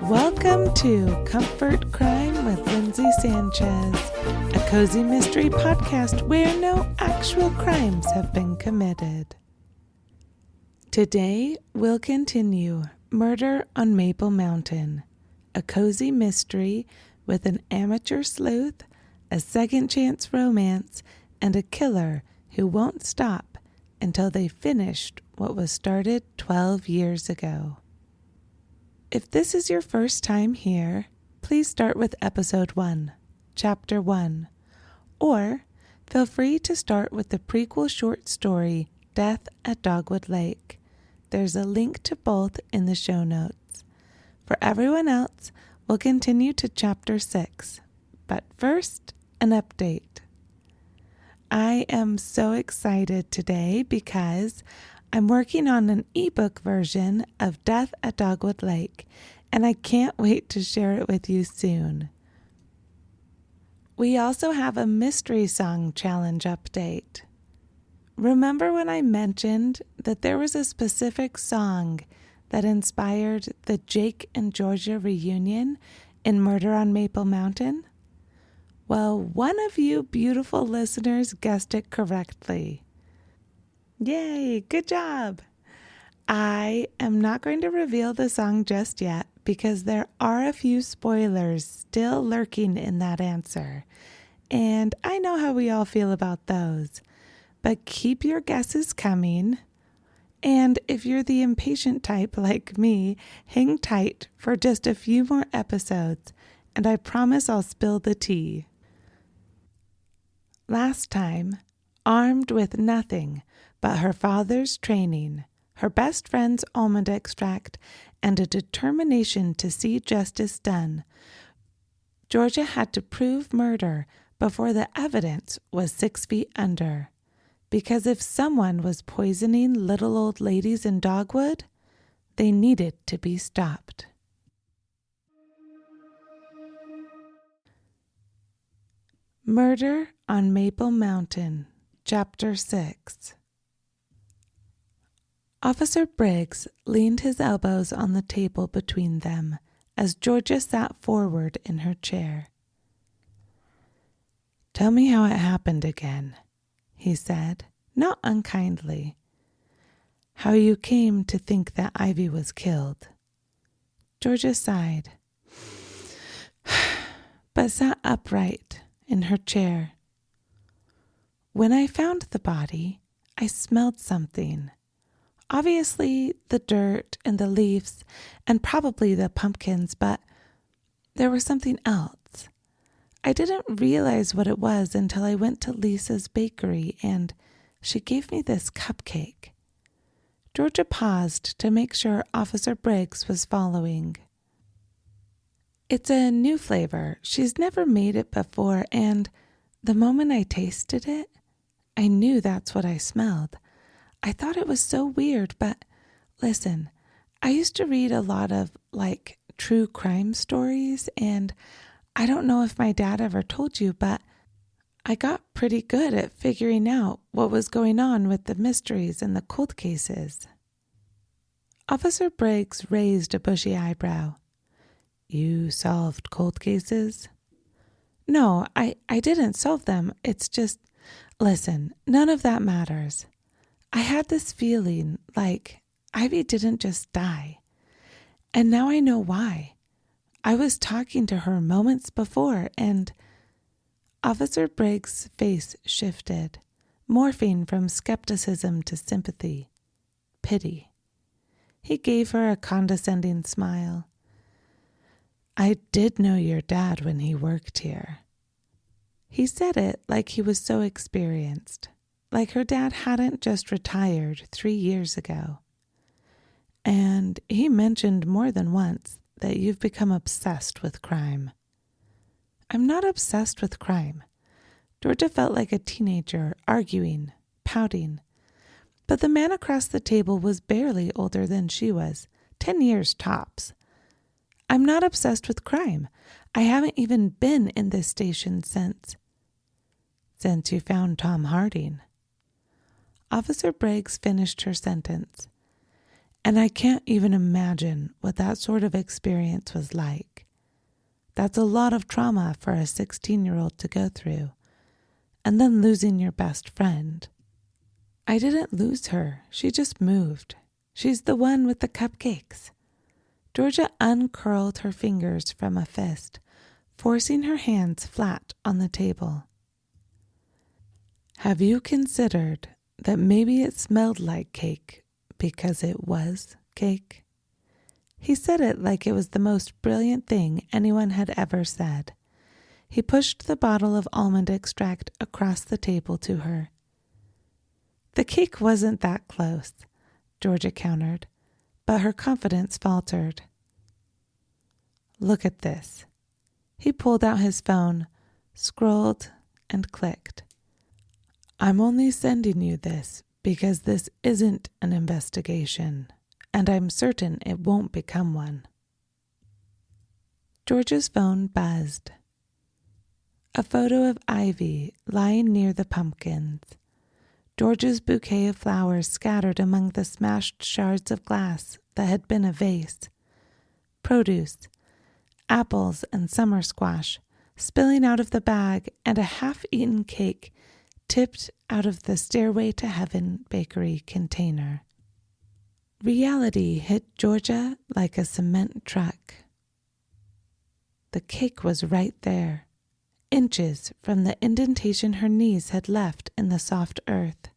Welcome to Comfort Crime with Lindsay Sanchez, a cozy mystery podcast where no actual crimes have been committed. Today, we'll continue Murder on Maple Mountain, a cozy mystery with an amateur sleuth, a second chance romance, and a killer who won't stop until they finished what was started 12 years ago. If this is your first time here, please start with Episode 1, Chapter 1, or feel free to start with the prequel short story, Death at Dogwood Lake. There's a link to both in the show notes. For everyone else, we'll continue to Chapter 6, but first, an update. I am so excited today because I'm working on an ebook version of Death at Dogwood Lake, and I can't wait to share it with you soon. We also have a mystery song challenge update. Remember when I mentioned that there was a specific song that inspired the Jake and Georgia reunion in Murder on Maple Mountain? Well, one of you beautiful listeners guessed it correctly. Yay, good job! I am not going to reveal the song just yet because there are a few spoilers still lurking in that answer, and I know how we all feel about those. But keep your guesses coming, and if you're the impatient type like me, hang tight for just a few more episodes, and I promise I'll spill the tea. Last time, armed with nothing but her father's training, her best friend's almond extract, and a determination to see justice done, Georgia had to prove murder before the evidence was 6 feet under. Because if someone was poisoning little old ladies in Dogwood, they needed to be stopped. Murder on Maple Mountain, Chapter 6. Officer Briggs leaned his elbows on the table between them as Georgia sat forward in her chair. "Tell me how it happened again," he said, not unkindly. "How you came to think that Ivy was killed." Georgia sighed, but sat upright in her chair. "When I found the body, I smelled something. Obviously the dirt and the leaves and probably the pumpkins, but there was something else. I didn't realize what it was until I went to Lisa's bakery and she gave me this cupcake." Georgia paused to make sure Officer Briggs was following. "It's a new flavor. She's never made it before, and the moment I tasted it, I knew that's what I smelled. I thought it was so weird, but listen, I used to read a lot of, true crime stories, and I don't know if my dad ever told you, but I got pretty good at figuring out what was going on with the mysteries and the cold cases." Officer Briggs raised a bushy eyebrow. "You solved cold cases?" "No, I didn't solve them. It's just, listen, none of that matters. I had this feeling like Ivy didn't just die. And now I know why. I was talking to her moments before and..." Officer Briggs' face shifted, morphing from skepticism to sympathy, pity. He gave her a condescending smile. "I did know your dad when he worked here." He said it like he was so experienced, like her dad hadn't just retired 3 years ago. "And he mentioned more than once that you've become obsessed with crime." "I'm not obsessed with crime." Georgia felt like a teenager, arguing, pouting. But the man across the table was barely older than she was, 10 years tops. "I'm not obsessed with crime. I haven't even been in this station since you found Tom Harding." Officer Briggs finished her sentence. And I can't even imagine what that sort of experience was like. That's a lot of trauma for a 16-year-old to go through. And then losing your best friend. I didn't lose her. She just moved. She's the one with the cupcakes. Georgia uncurled her fingers from a fist, forcing her hands flat on the table. Have you considered that maybe it smelled like cake because it was cake? He said it like it was the most brilliant thing anyone had ever said. He pushed the bottle of almond extract across the table to her. The cake wasn't that close, Georgia countered, but her confidence faltered. Look at this. He pulled out his phone, scrolled, and clicked. I'm only sending you this because this isn't an investigation, and I'm certain it won't become one. Georgia's phone buzzed. A photo of Ivy lying near the pumpkins. Georgia's bouquet of flowers scattered among the smashed shards of glass that had been a vase. Produce, apples and summer squash, spilling out of the bag, and a half-eaten cake tipped out of the Stairway to Heaven bakery container. Reality hit Georgia like a cement truck. The cake was right there, inches from the indentation her knees had left in the soft earth.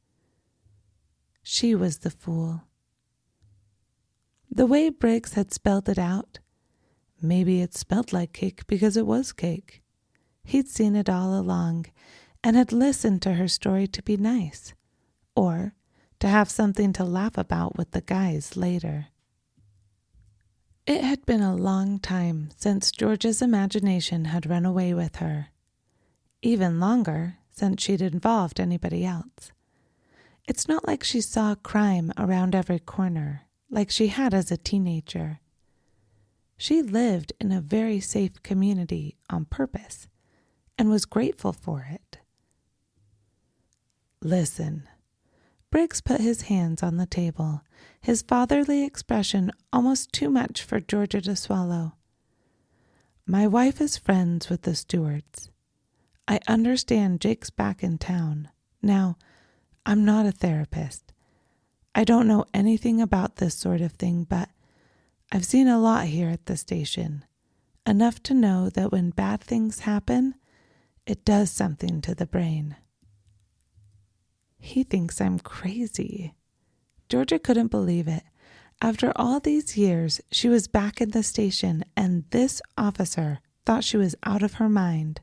She was the fool. The way Briggs had spelled it out, maybe it smelled like cake because it was cake. He'd seen it all along and had listened to her story to be nice, or to have something to laugh about with the guys later. It had been a long time since Georgia's imagination had run away with her. Even longer since she'd involved anybody else. It's not like she saw crime around every corner, like she had as a teenager. She lived in a very safe community on purpose, and was grateful for it. Listen. Briggs put his hands on the table, his fatherly expression almost too much for Georgia to swallow. My wife is friends with the Stewarts. I understand Jake's back in town. Now, I'm not a therapist. I don't know anything about this sort of thing, but I've seen a lot here at the station. Enough to know that when bad things happen, it does something to the brain. He thinks I'm crazy. Georgia couldn't believe it. After all these years, she was back in the station, and this officer thought she was out of her mind.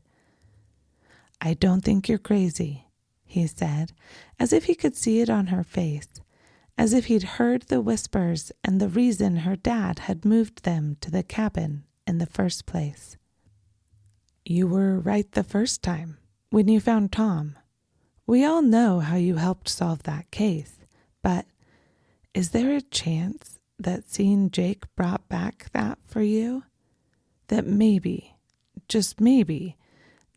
I don't think you're crazy, he said, as if he could see it on her face, as if he'd heard the whispers and the reason her dad had moved them to the cabin in the first place. You were right the first time, when you found Tom. We all know how you helped solve that case, but is there a chance that seeing Jake brought back that for you? That maybe, just maybe,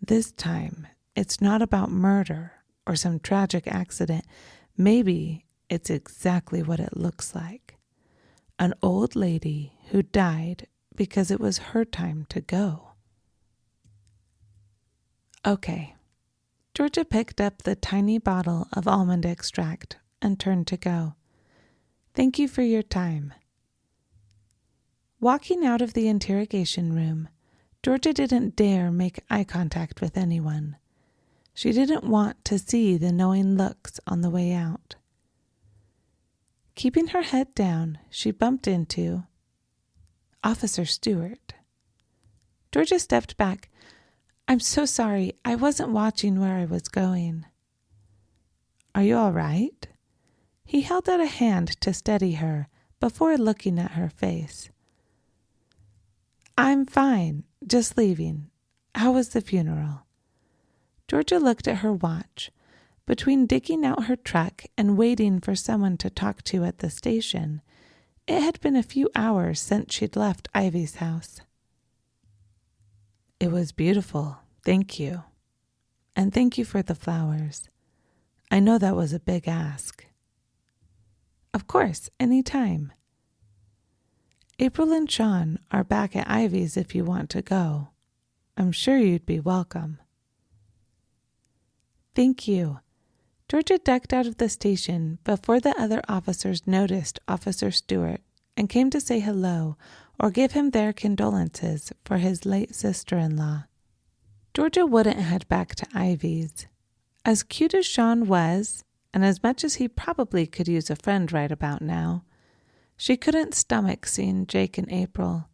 this time it's not about murder or some tragic accident. Maybe it's exactly what it looks like. An old lady who died because it was her time to go. Okay. Georgia picked up the tiny bottle of almond extract and turned to go. Thank you for your time. Walking out of the interrogation room, Georgia didn't dare make eye contact with anyone. She didn't want to see the knowing looks on the way out. Keeping her head down, she bumped into Officer Stewart. Georgia stepped back. I'm so sorry. I wasn't watching where I was going. Are you all right? He held out a hand to steady her before looking at her face. I'm fine, just leaving. How was the funeral? Georgia looked at her watch. Between digging out her truck and waiting for someone to talk to at the station, it had been a few hours since she'd left Ivy's house. It was beautiful, thank you. And thank you for the flowers. I know that was a big ask. Of course, any time. April and Sean are back at Ivy's if you want to go. I'm sure you'd be welcome." "Thank you." Georgia ducked out of the station before the other officers noticed Officer Stewart and came to say hello or give him their condolences for his late sister-in-law. Georgia wouldn't head back to Ivy's. As cute as Sean was, and as much as he probably could use a friend right about now, she couldn't stomach seeing Jake and April.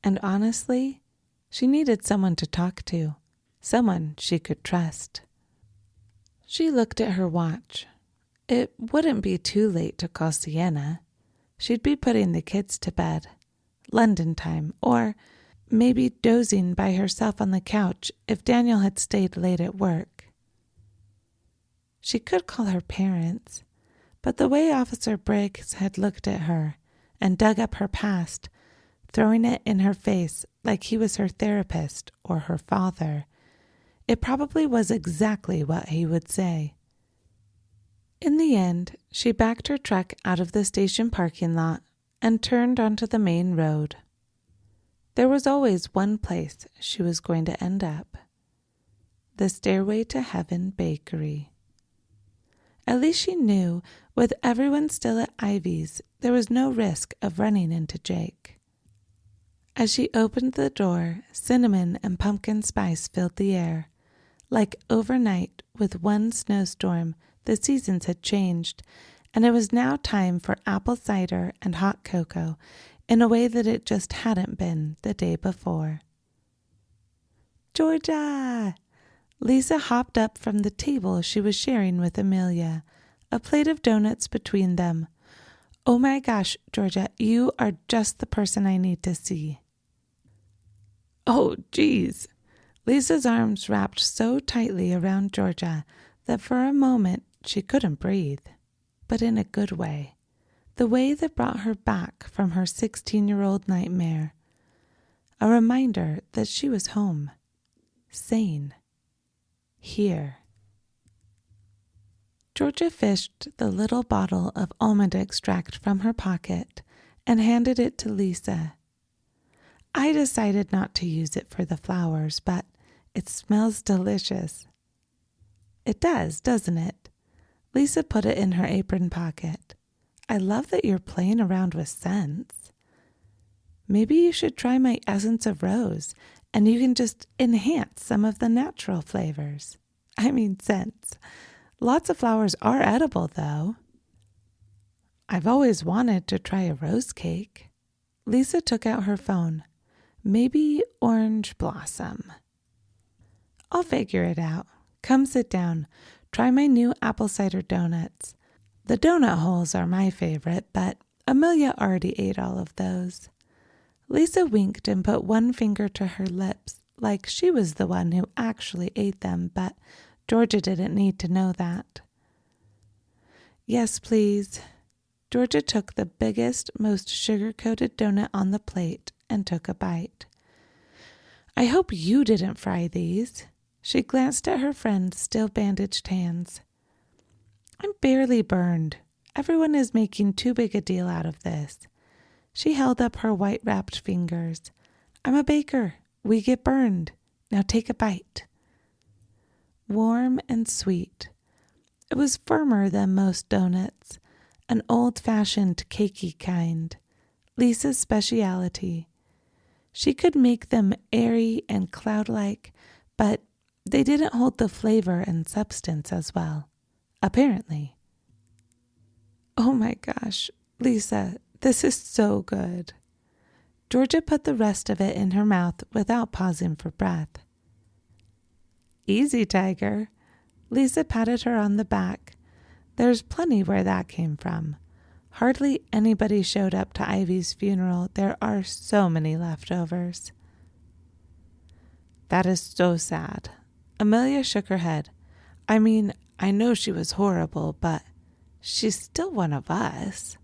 And honestly, she needed someone to talk to, someone she could trust. She looked at her watch. It wouldn't be too late to call Sienna. She'd be putting the kids to bed, London time, or maybe dozing by herself on the couch if Daniel had stayed late at work. She could call her parents, but the way Officer Briggs had looked at her and dug up her past, throwing it in her face like he was her therapist or her father, it probably was exactly what he would say. In the end, she backed her truck out of the station parking lot and turned onto the main road. There was always one place she was going to end up: the Stairway to Heaven Bakery. At least she knew, with everyone still at Ivy's, there was no risk of running into Jake. As she opened the door, cinnamon and pumpkin spice filled the air. Like overnight, with one snowstorm, the seasons had changed, and it was now time for apple cider and hot cocoa in a way that it just hadn't been the day before. "Georgia!" Lisa hopped up from the table she was sharing with Amelia, a plate of donuts between them. "Oh my gosh, Georgia, you are just the person I need to see." "Oh, geez." Lisa's arms wrapped so tightly around Georgia that for a moment she couldn't breathe, but in a good way, the way that brought her back from her 16-year-old nightmare, a reminder that she was home, sane, here. Georgia fished the little bottle of almond extract from her pocket and handed it to Lisa. "I decided not to use it for the flowers, but it smells delicious." "It does, doesn't it?" Lisa put it in her apron pocket. "I love that you're playing around with scents. Maybe you should try my essence of rose, and you can just enhance some of the natural flavors. I mean scents. Lots of flowers are edible, though." "I've always wanted to try a rose cake." Lisa took out her phone. "Maybe orange blossom." "I'll figure it out. Come sit down. Try my new apple cider donuts. The donut holes are my favorite, but Amelia already ate all of those." Lisa winked and put one finger to her lips, like she was the one who actually ate them, but Georgia didn't need to know that. "Yes, please." Georgia took the biggest, most sugar-coated donut on the plate and took a bite. "I hope you didn't fry these." She glanced at her friend's still bandaged hands. "I'm barely burned. Everyone is making too big a deal out of this." She held up her white-wrapped fingers. "I'm a baker. We get burned. Now take a bite." Warm and sweet. It was firmer than most donuts, an old-fashioned cakey kind, Lisa's specialty. She could make them airy and cloud-like, but they didn't hold the flavor and substance as well, apparently. "Oh my gosh, Lisa, this is so good." Georgia put the rest of it in her mouth without pausing for breath. "Easy, Tiger." Lisa patted her on the back. "There's plenty where that came from. Hardly anybody showed up to Ivy's funeral. There are so many leftovers." "That is so sad." Amelia shook her head. "I mean, I know she was horrible, but she's still one of us."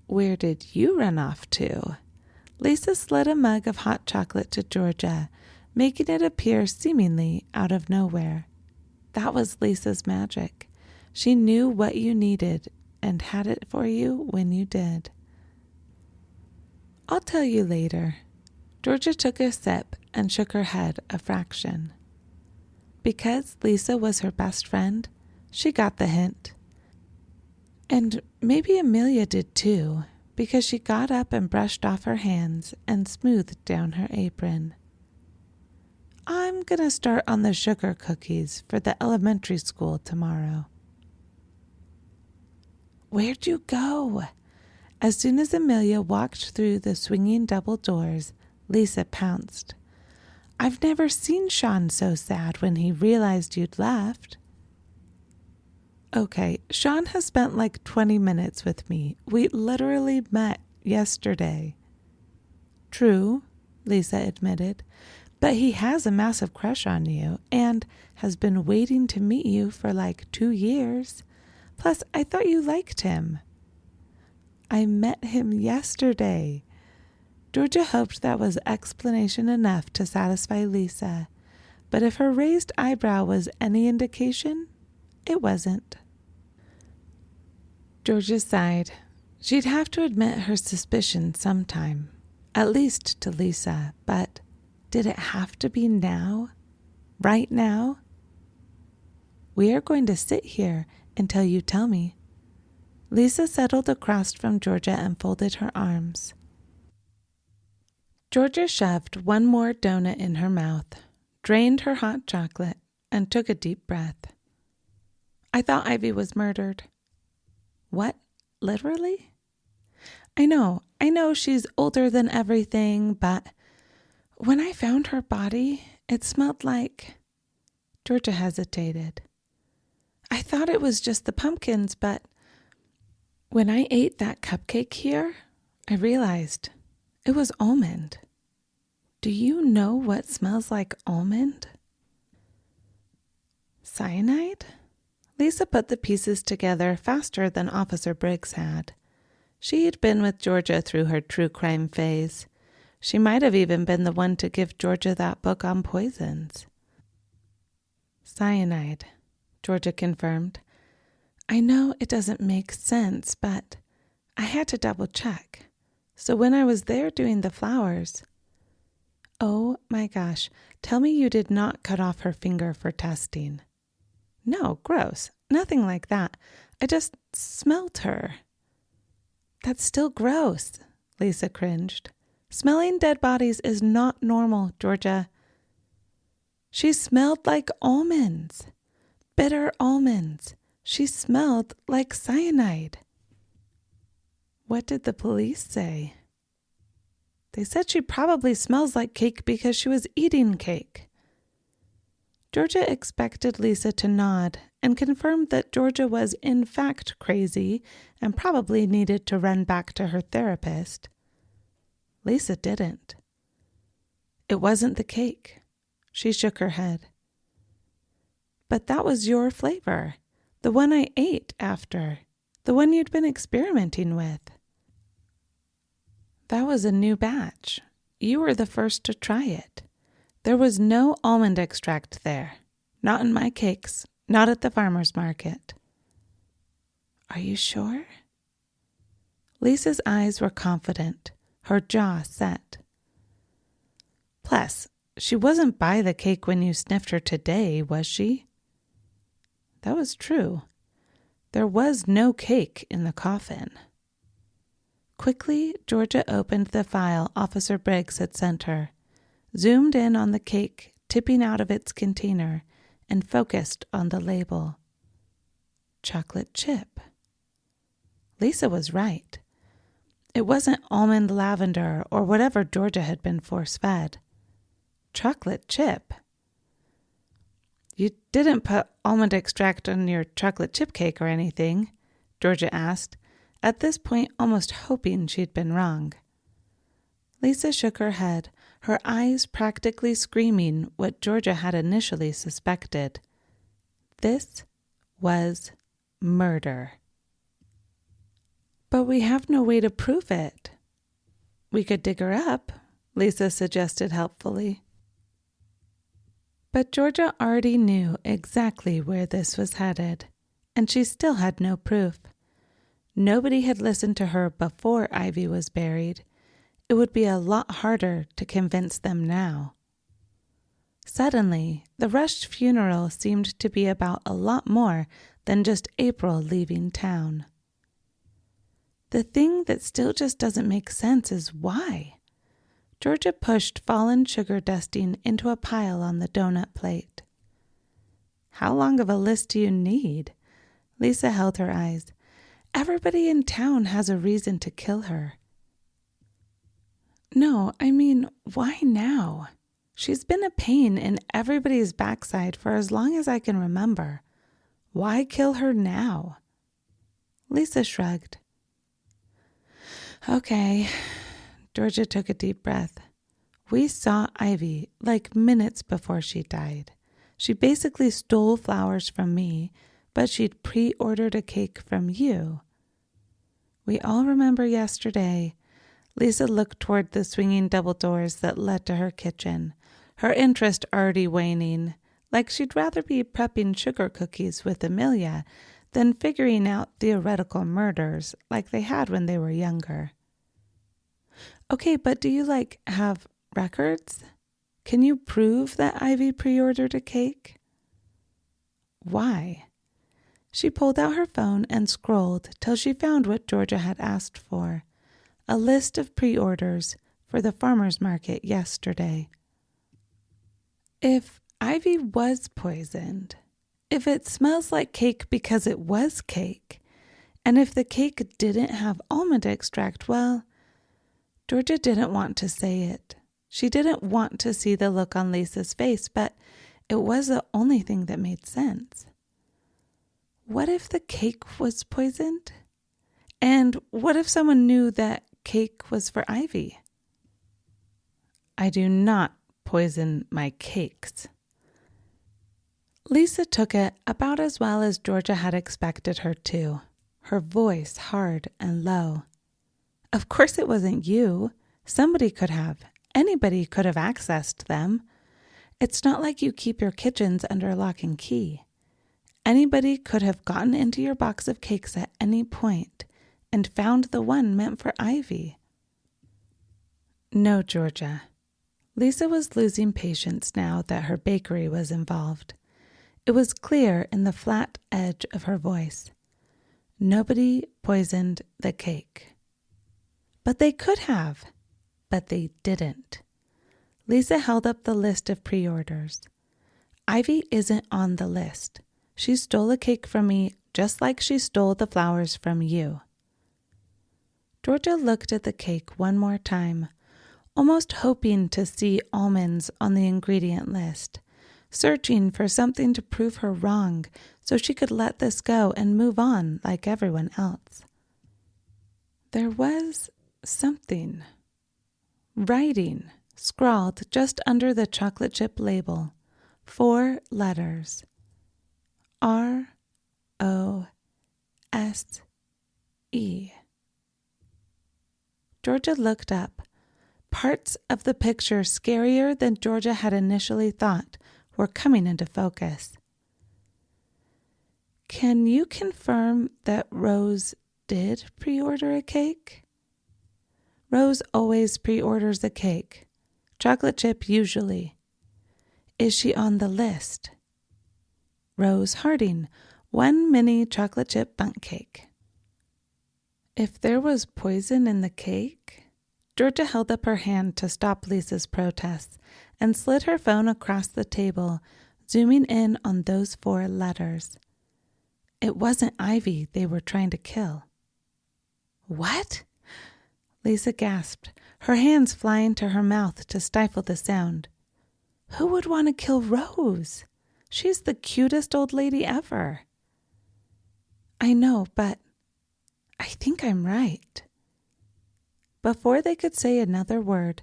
"Where did you run off to?" Lisa slid a mug of hot chocolate to Georgia, making it appear seemingly out of nowhere. That was Lisa's magic. She knew what you needed and had it for you when you did. I'll tell you later. Georgia took a sip and shook her head a fraction. Because Lisa was her best friend, she got the hint. And maybe Amelia did too, because she got up and brushed off her hands and smoothed down her apron. I'm going to start on the sugar cookies for the elementary school tomorrow. Where'd you go? As soon as Amelia walked through the swinging double doors, Lisa pounced. I've never seen Sean so sad when he realized you'd left. Okay, Sean has spent like 20 minutes with me. We literally met yesterday. True, Lisa admitted, but he has a massive crush on you and has been waiting to meet you for like 2 years. Plus, I thought you liked him. I met him yesterday. Georgia hoped that was explanation enough to satisfy Lisa, but if her raised eyebrow was any indication, it wasn't. Georgia sighed. She'd have to admit her suspicion sometime, at least to Lisa, but did it have to be now? Right now? We are going to sit here until you tell me. Lisa settled across from Georgia and folded her arms. Georgia shoved one more donut in her mouth, drained her hot chocolate, and took a deep breath. I thought Ivy was murdered. What? Literally? I know she's older than everything, but when I found her body, it smelled like... Georgia hesitated. I thought it was just the pumpkins, but when I ate that cupcake here, I realized it was almond. Do you know what smells like almond? Cyanide? Lisa put the pieces together faster than Officer Briggs had. She'd been with Georgia through her true crime phase. She might have even been the one to give Georgia that book on poisons. Cyanide, Georgia confirmed. I know it doesn't make sense, but I had to double check. So when I was there doing the flowers... Oh my gosh, tell me you did not cut off her finger for testing. No, gross. Nothing like that. I just smelt her. That's still gross, Lisa cringed. Smelling dead bodies is not normal, Georgia. She smelled like almonds. Bitter almonds. She smelled like cyanide. What did the police say? They said she probably smells like cake because she was eating cake. Georgia expected Lisa to nod and confirmed that Georgia was in fact crazy and probably needed to run back to her therapist. Lisa didn't. It wasn't the cake. She shook her head. But that was your flavor, the one I ate after, the one you'd been experimenting with. That was a new batch. You were the first to try it. There was no almond extract there. Not in my cakes, not at the farmer's market. Are you sure? Lisa's eyes were confident, her jaw set. Plus, she wasn't by the cake when you sniffed her today, was she? That was true. There was no cake in the coffin. Quickly, Georgia opened the file Officer Briggs had sent her, zoomed in on the cake tipping out of its container, and focused on the label. Chocolate chip. Lisa was right. It wasn't almond lavender or whatever Georgia had been force-fed. Chocolate chip. You didn't put almond extract on your chocolate chip cake or anything? Georgia asked, at this point almost hoping she'd been wrong. Lisa shook her head, her eyes practically screaming what Georgia had initially suspected. This was murder. But we have no way to prove it. We could dig her up, Lisa suggested helpfully. But Georgia already knew exactly where this was headed, and she still had no proof. Nobody had listened to her before Ivy was buried, it would be a lot harder to convince them now. Suddenly, the rushed funeral seemed to be about a lot more than just April leaving town. The thing that still just doesn't make sense is why. Georgia pushed fallen sugar dusting into a pile on the donut plate. How long of a list do you need? Lisa held her eyes. Everybody in town has a reason to kill her. No, I mean, why now? She's been a pain in everybody's backside for as long as I can remember. Why kill her now? Lisa shrugged. Okay. Georgia took a deep breath. We saw Ivy like minutes before she died. She basically stole flowers from me, but she'd pre-ordered a cake from you. We all remember yesterday. Lisa looked toward the swinging double doors that led to her kitchen, her interest already waning, like she'd rather be prepping sugar cookies with Amelia than figuring out theoretical murders like they had when they were younger. Okay, but do you, have records? Can you prove that Ivy pre-ordered a cake? Why? She pulled out her phone and scrolled till she found what Georgia had asked for, a list of pre-orders for the farmer's market yesterday. If Ivy was poisoned, if it smells like cake because it was cake, and if the cake didn't have almond extract, well, Georgia didn't want to say it. She didn't want to see the look on Lisa's face, but it was the only thing that made sense. What if the cake was poisoned? And what if someone knew that cake was for Ivy? I do not poison my cakes. Lisa took it about as well as Georgia had expected her to, her voice hard and low. Of course it wasn't you. Somebody could have. Anybody could have accessed them. It's not like you keep your kitchens under lock and key. Anybody could have gotten into your box of cakes at any point and found the one meant for Ivy. No, Georgia. Lisa was losing patience now that her bakery was involved. It was clear in the flat edge of her voice. Nobody poisoned the cake. But they could have. But they didn't. Lisa held up the list of pre-orders. Ivy isn't on the list. She stole a cake from me just like she stole the flowers from you. Georgia looked at the cake one more time, almost hoping to see almonds on the ingredient list, searching for something to prove her wrong so she could let this go and move on like everyone else. There was something. Writing, scrawled just under the chocolate chip label, 4 letters. R-O-S-E. Georgia looked up. Parts of the picture scarier than Georgia had initially thought were coming into focus. Can you confirm that Rose did pre-order a cake? Rose always pre-orders a cake. Chocolate chip usually. Is she on the list? Rose Harding, 1 mini chocolate chip bundt cake. If there was poison in the cake? Georgia held up her hand to stop Lisa's protests and slid her phone across the table, zooming in on those 4 letters. It wasn't Ivy they were trying to kill. What? Lisa gasped, her hands flying to her mouth to stifle the sound. Who would want to kill Rose? She's the cutest old lady ever. I know, but I think I'm right. Before they could say another word,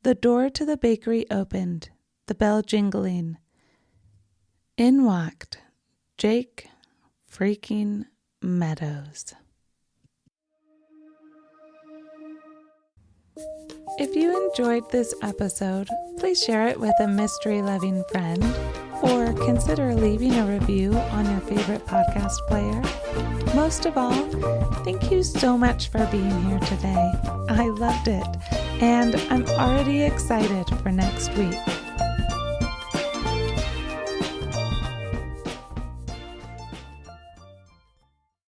the door to the bakery opened, the bell jingling. In walked Jake freaking Meadows. If you enjoyed this episode, please share it with a mystery-loving friend or consider leaving a review on your favorite podcast player. Most of all, thank you so much for being here today. I loved it. And I'm already excited for next week.